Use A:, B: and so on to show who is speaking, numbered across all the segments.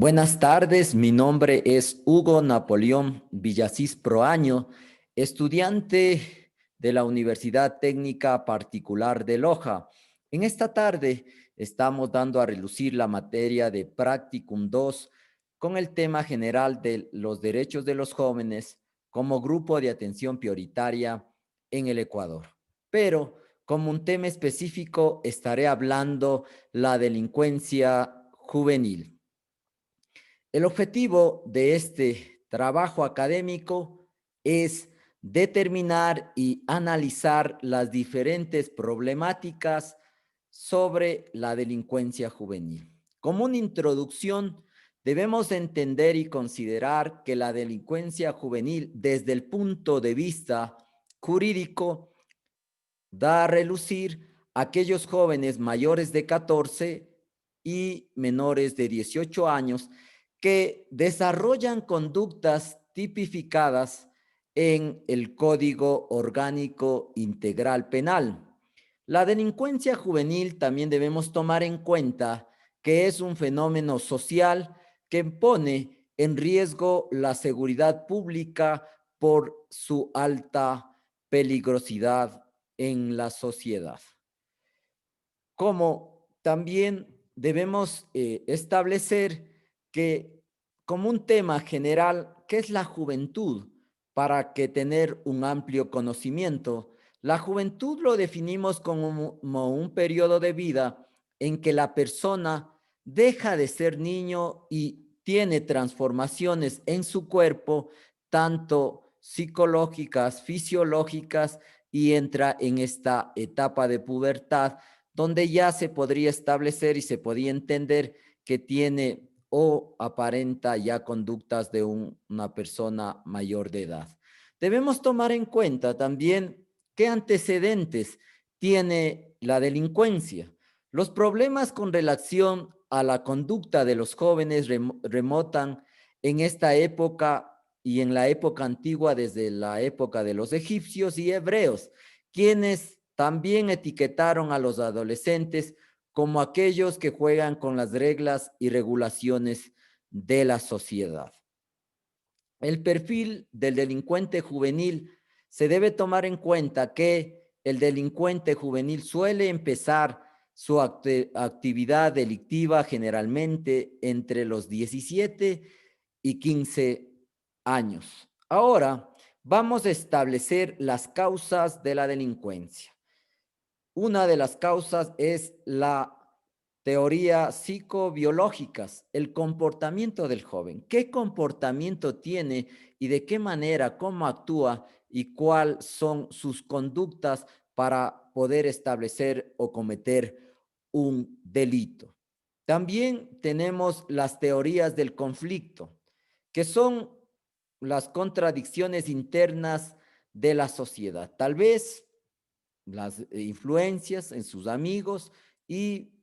A: Buenas tardes, mi nombre es Hugo Napoleón Villasís Proaño, estudiante de la Universidad Técnica Particular de Loja. En esta tarde estamos dando a relucir la materia de Practicum 2 con el tema general de los derechos de los jóvenes como grupo de atención prioritaria en el Ecuador. Pero como un tema específico estaré hablando la delincuencia juvenil. El objetivo de este trabajo académico es determinar y analizar las diferentes problemáticas sobre la delincuencia juvenil. Como una introducción, debemos entender y considerar que la delincuencia juvenil, desde el punto de vista jurídico, da a relucir a aquellos jóvenes mayores de 14 y menores de 18 años que desarrollan conductas tipificadas en el Código Orgánico Integral Penal. La delincuencia juvenil también debemos tomar en cuenta que es un fenómeno social que pone en riesgo la seguridad pública por su alta peligrosidad en la sociedad. Como también debemos establecer que como un tema general, ¿qué es la juventud? Para que tener un amplio conocimiento. La juventud lo definimos como un periodo de vida en que la persona deja de ser niño y tiene transformaciones en su cuerpo, tanto psicológicas, fisiológicas, y entra en esta etapa de pubertad, donde ya se podría establecer y se podía entender que tiene o aparenta ya conductas de una persona mayor de edad. Debemos tomar en cuenta también qué antecedentes tiene la delincuencia. Los problemas con relación a la conducta de los jóvenes remontan en esta época y en la época antigua, desde la época de los egipcios y hebreos, quienes también etiquetaron a los adolescentes como aquellos que juegan con las reglas y regulaciones de la sociedad. El perfil del delincuente juvenil se debe tomar en cuenta que el delincuente juvenil suele empezar su actividad delictiva generalmente entre los 17 y 15 años. Ahora vamos a establecer las causas de la delincuencia. Una de las causas es la teoría psicobiológicas, el comportamiento del joven. ¿Qué comportamiento tiene y de qué manera, cómo actúa y cuáles son sus conductas para poder establecer o cometer un delito? También tenemos las teorías del conflicto, que son las contradicciones internas de la sociedad. Tal vez las influencias en sus amigos y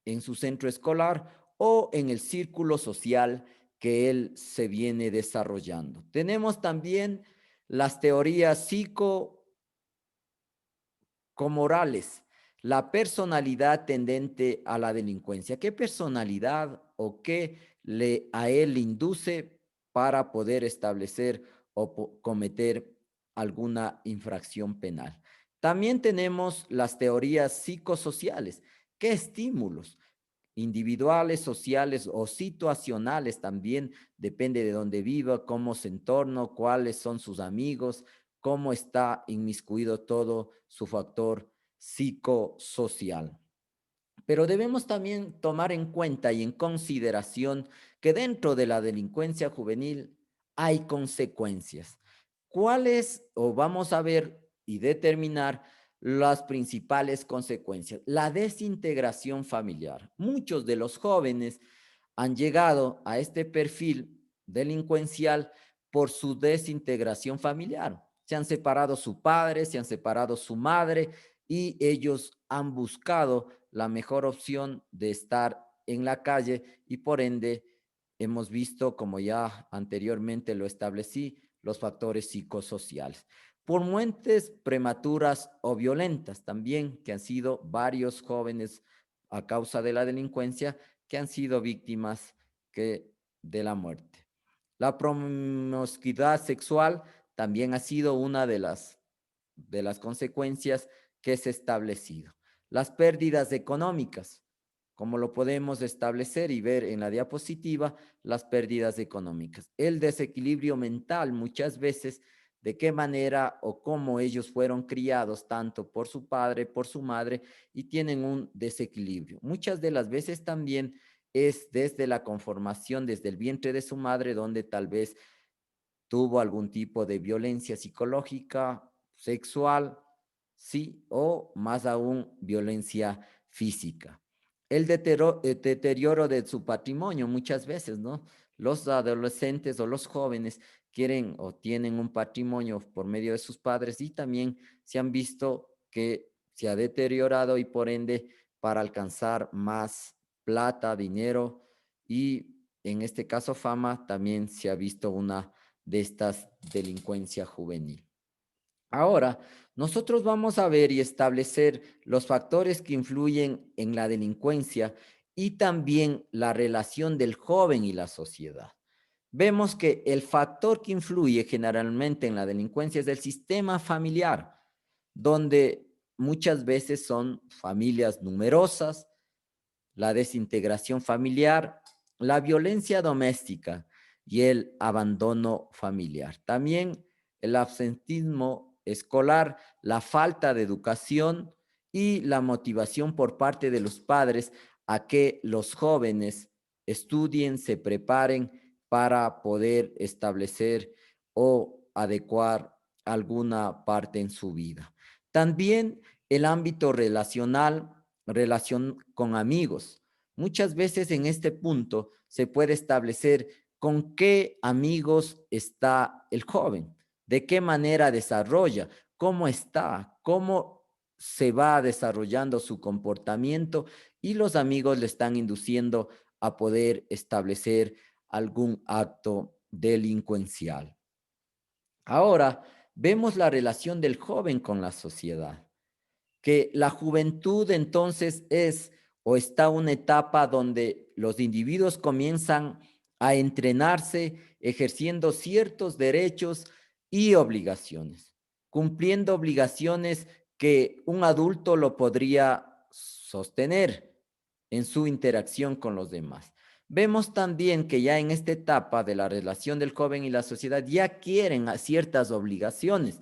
A: en su centro escolar o en el círculo social que él se viene desarrollando. Tenemos también las teorías psicomorales, la personalidad tendente a la delincuencia. ¿Qué personalidad o qué a él le induce para poder establecer o cometer alguna infracción penal? También tenemos las teorías psicosociales. ¿Qué estímulos individuales, sociales o situacionales también? Depende de dónde viva, cómo se entorno, cuáles son sus amigos, cómo está inmiscuido todo su factor psicosocial. Pero debemos también tomar en cuenta y en consideración que dentro de la delincuencia juvenil hay consecuencias. ¿Cuáles? O vamos a ver y determinar las principales consecuencias. La desintegración familiar. Muchos de los jóvenes han llegado a este perfil delincuencial por su desintegración familiar. Se han separado su padre, se han separado su madre y ellos han buscado la mejor opción de estar en la calle y por ende hemos visto, como ya anteriormente lo establecí, los factores psicosociales. Por muertes prematuras o violentas también, que han sido varios jóvenes a causa de la delincuencia que han sido víctimas que de la muerte. La promiscuidad sexual también ha sido una de las consecuencias que se ha establecido. Las pérdidas económicas, como lo podemos establecer y ver en la diapositiva, las pérdidas económicas. El desequilibrio mental muchas veces, de qué manera o cómo ellos fueron criados, tanto por su padre, por su madre, y tienen un desequilibrio. Muchas de las veces también es desde la conformación, desde el vientre de su madre, donde tal vez tuvo algún tipo de violencia psicológica, sexual, sí, o más aún violencia física. El deterioro de su patrimonio muchas veces, ¿no? Los adolescentes o los jóvenes quieren o tienen un patrimonio por medio de sus padres y también se han visto que se ha deteriorado y por ende para alcanzar más plata, dinero y en este caso fama, también se ha visto una de estas delincuencia juvenil. Ahora, nosotros vamos a ver y establecer los factores que influyen en la delincuencia y también la relación del joven y la sociedad. Vemos que el factor que influye generalmente en la delincuencia es el sistema familiar, donde muchas veces son familias numerosas, la desintegración familiar, la violencia doméstica y el abandono familiar. También el absentismo escolar, la falta de educación y la motivación por parte de los padres a que los jóvenes estudien, se preparen para poder establecer o adecuar alguna parte en su vida. También el ámbito relacional, relación con amigos. Muchas veces en este punto se puede establecer con qué amigos está el joven, de qué manera desarrolla, cómo está, cómo se va desarrollando su comportamiento y los amigos le están induciendo a poder establecer algún acto delincuencial. Ahora, vemos la relación del joven con la sociedad, que la juventud entonces es o está una etapa donde los individuos comienzan a entrenarse ejerciendo ciertos derechos y obligaciones, cumpliendo obligaciones que un adulto lo podría sostener en su interacción con los demás. Vemos también que ya en esta etapa de la relación del joven y la sociedad ya quieren a ciertas obligaciones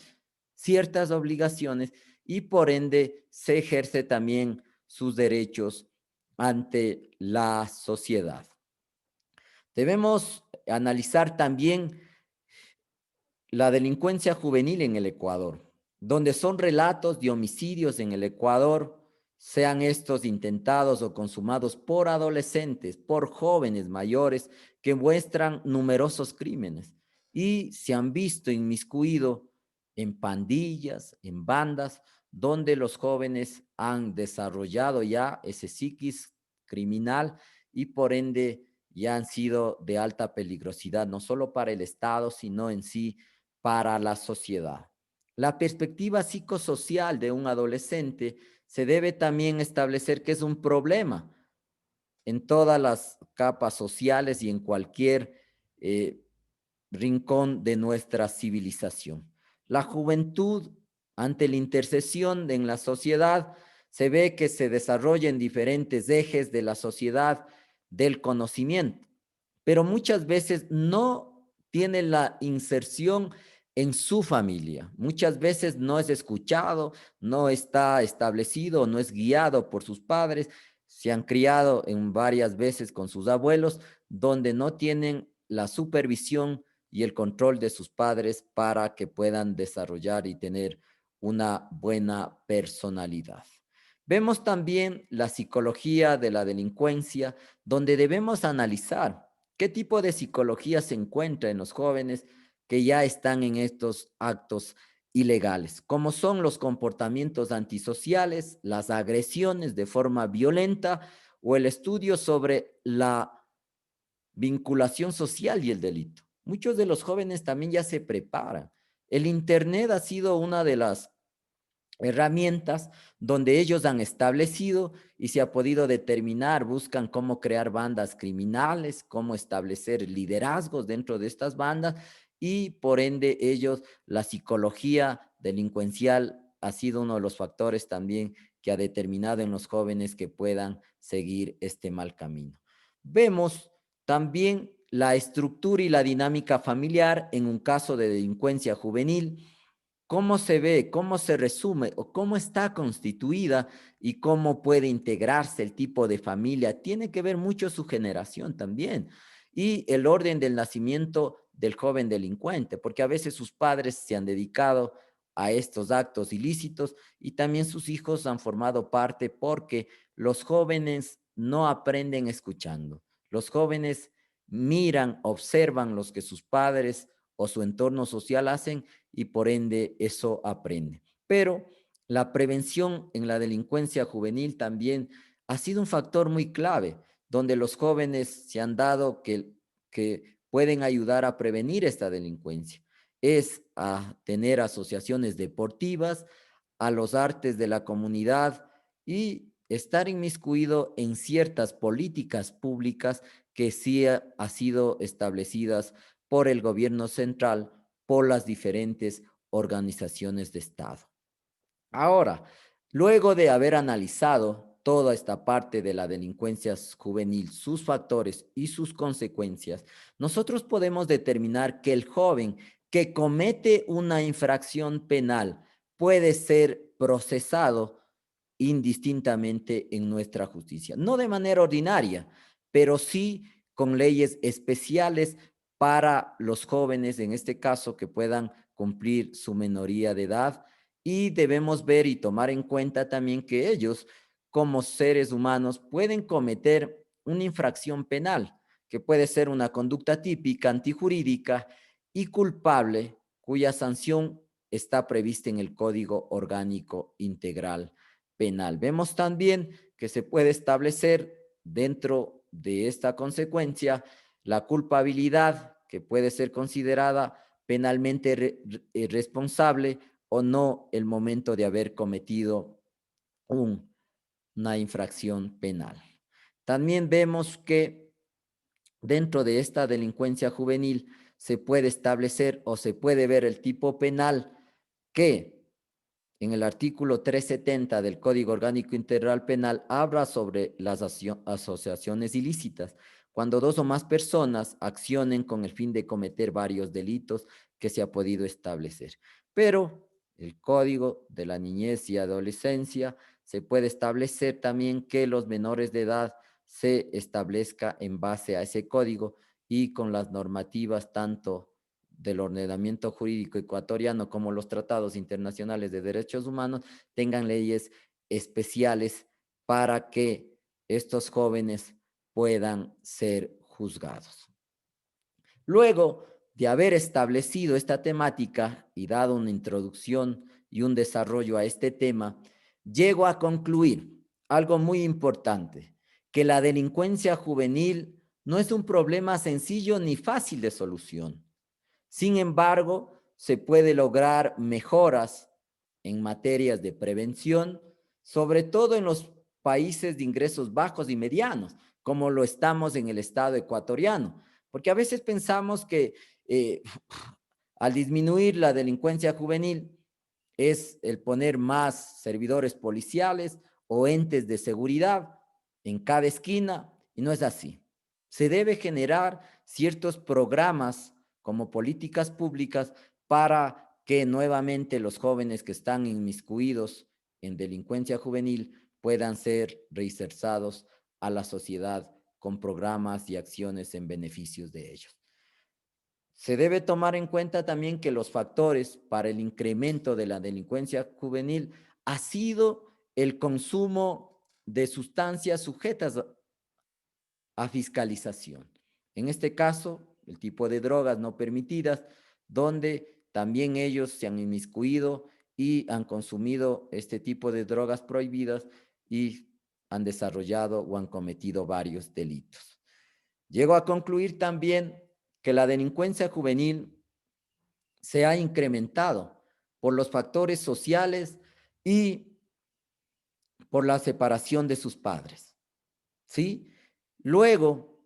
A: y por ende se ejerce también sus derechos ante la sociedad. Debemos analizar también la delincuencia juvenil en el Ecuador, donde son relatos de homicidios en el Ecuador, sean estos intentados o consumados por adolescentes, por jóvenes mayores que muestran numerosos crímenes y se han visto inmiscuidos en pandillas, en bandas, donde los jóvenes han desarrollado ya ese psiquis criminal y por ende ya han sido de alta peligrosidad, no solo para el Estado, sino en sí para la sociedad. La perspectiva psicosocial de un adolescente se debe también establecer que es un problema en todas las capas sociales y en cualquier eh, rincón de nuestra civilización. La juventud, ante la intercesión en la sociedad, se ve que se desarrolla en diferentes ejes de la sociedad del conocimiento, pero muchas veces no tiene la inserción en su familia. Muchas veces no es escuchado, no está establecido, no es guiado por sus padres, se han criado en varias veces con sus abuelos, donde no tienen la supervisión y el control de sus padres para que puedan desarrollar y tener una buena personalidad. Vemos también la psicología de la delincuencia, donde debemos analizar qué tipo de psicología se encuentra en los jóvenes que ya están en estos actos ilegales, como son los comportamientos antisociales, las agresiones de forma violenta o el estudio sobre la vinculación social y el delito. Muchos de los jóvenes también ya se preparan. El Internet ha sido una de las herramientas donde ellos han establecido y se ha podido determinar, buscan cómo crear bandas criminales, cómo establecer liderazgos dentro de estas bandas y por ende ellos, la psicología delincuencial ha sido uno de los factores también que ha determinado en los jóvenes que puedan seguir este mal camino. Vemos también la estructura y la dinámica familiar en un caso de delincuencia juvenil. ¿Cómo se ve, cómo se resume o cómo está constituida y cómo puede integrarse el tipo de familia? Tiene que ver mucho su generación también y el orden del nacimiento del joven delincuente, porque a veces sus padres se han dedicado a estos actos ilícitos y también sus hijos han formado parte porque los jóvenes no aprenden escuchando. Los jóvenes miran, observan los que sus padres o su entorno social hacen y por ende eso aprende. Pero la prevención en la delincuencia juvenil también ha sido un factor muy clave, donde los jóvenes se han dado que pueden ayudar a prevenir esta delincuencia. Es a tener asociaciones deportivas, a los artes de la comunidad y estar inmiscuido en ciertas políticas públicas que sí ha sido establecidas por el gobierno central, por las diferentes organizaciones de Estado. Ahora, luego de haber analizado toda esta parte de la delincuencia juvenil, sus factores y sus consecuencias, nosotros podemos determinar que el joven que comete una infracción penal puede ser procesado indistintamente en nuestra justicia. No de manera ordinaria, pero sí con leyes especiales para los jóvenes, en este caso, que puedan cumplir su minoría de edad. Y debemos ver y tomar en cuenta también que ellos, como seres humanos, pueden cometer una infracción penal, que puede ser una conducta típica, antijurídica y culpable, cuya sanción está prevista en el Código Orgánico Integral Penal. Vemos también que se puede establecer dentro de esta consecuencia la culpabilidad que puede ser considerada penalmente responsable o no el momento de haber cometido una infracción penal. También vemos que dentro de esta delincuencia juvenil se puede establecer o se puede ver el tipo penal que en el artículo 370 del Código Orgánico Integral Penal habla sobre las asociaciones ilícitas, cuando dos o más personas accionen con el fin de cometer varios delitos que se ha podido establecer. Pero el Código de la Niñez y Adolescencia se puede establecer también que los menores de edad se establezca en base a ese código y con las normativas tanto del ordenamiento jurídico ecuatoriano como los tratados internacionales de derechos humanos tengan leyes especiales para que estos jóvenes puedan ser juzgados. Luego de haber establecido esta temática y dado una introducción y un desarrollo a este tema, llego a concluir algo muy importante, que la delincuencia juvenil no es un problema sencillo ni fácil de solución. Sin embargo, se puede lograr mejoras en materias de prevención, sobre todo en los países de ingresos bajos y medianos, como lo estamos en el estado ecuatoriano, porque a veces pensamos que eh, al disminuir la delincuencia juvenil es el poner más servidores policiales o entes de seguridad en cada esquina, y no es así. Se debe generar ciertos programas como políticas públicas para que nuevamente los jóvenes que están inmiscuidos en delincuencia juvenil puedan ser reinsertados a la sociedad con programas y acciones en beneficios de ellos. Se debe tomar en cuenta también que los factores para el incremento de la delincuencia juvenil ha sido el consumo de sustancias sujetas a fiscalización. En este caso, el tipo de drogas no permitidas, donde también ellos se han inmiscuido y han consumido este tipo de drogas prohibidas y han desarrollado o han cometido varios delitos. Llego a concluir también que la delincuencia juvenil se ha incrementado por los factores sociales y por la separación de sus padres, ¿sí? Luego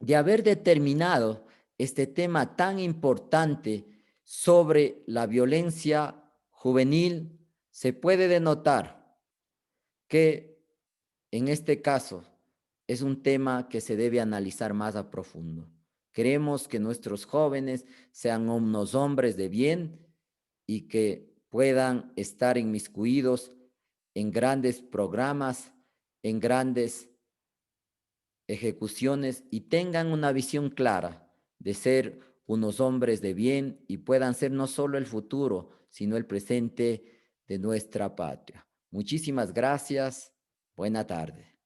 A: de haber determinado este tema tan importante sobre la violencia juvenil, se puede denotar que en este caso es un tema que se debe analizar más a profundo. Queremos que nuestros jóvenes sean unos hombres de bien y que puedan estar inmiscuidos en grandes programas, en grandes ejecuciones y tengan una visión clara de ser unos hombres de bien y puedan ser no solo el futuro, sino el presente de nuestra patria. Muchísimas gracias. Buena tarde.